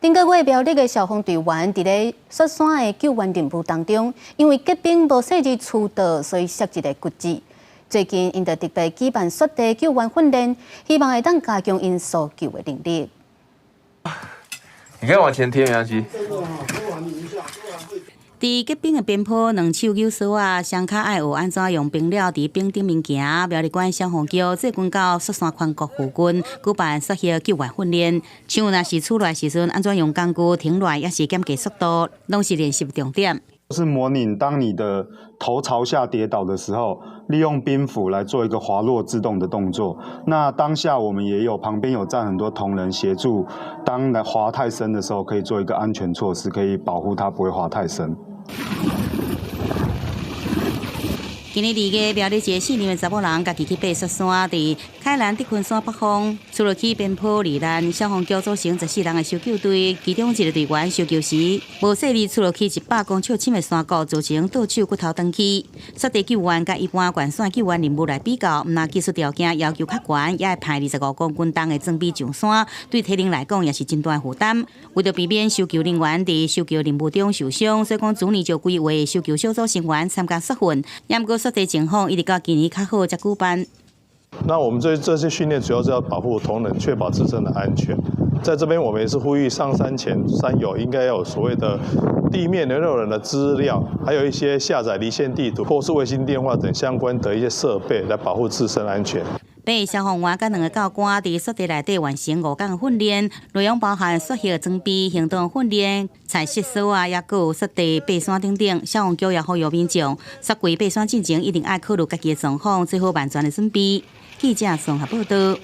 顶个月苗栗的消防队员伫咧雪山的救援任务当中，因为结冰无细致触导，所以摔一个骨折。最近因就特别举办雪地救援训练，希望会当加强因搜救的能力。你可以往前贴没关系。伫结冰的边坡，两手揪绳啊，双脚爱学安怎用冰料伫冰顶面行。苗栗县消防局最近到雪山宽国附近举办雪靴救援训练，像若是出来时阵，安怎用工具停落，也是减低速度，拢是练习重点。是模拟当你的头朝下跌倒的时候，利用冰斧来做一个滑落自动的动作。那当下我们也有旁边有站很多同仁协助，当滑太深的时候，可以做一个安全措施，可以保护它不会滑太深。今日2月，苗栗一个4年的查某人，家己去爬雪山，伫凯兰德昆山北方，出入去边坡罹难。消防局组成14人的搜救队，其中一个队员搜救时，无细力出入去100公尺深的山谷，造成倒手骨头断去。雪地救援甲一般悬山救援任务来比较，毋但技术条件要求较悬，也会派25公斤重的装备上山，对体能来讲也是真大负担。为着避免搜救人员伫搜救任务中受伤，所以讲主年就规划搜救小组成员参加雪训，也毋过雪地情况一直到今年较好才举办。那我们这些训练主要是要保护同仁，确保自身的安全。在这边，我们也是呼吁上山前，山友应该要有所谓的地面联络人的资料，还有一些下载离线地图或是卫星电话等相关的一些设备，来保护自身安全。被消防员甲2个教官伫雪地内底完成5天的训练，内容包含雪靴装备、行动训练、踩雪索啊，也佮有雪地爬山等等。消防局也呼吁民众，雪季爬山进前一定要考虑家己的状况，做好万全的准备。记者综合报道。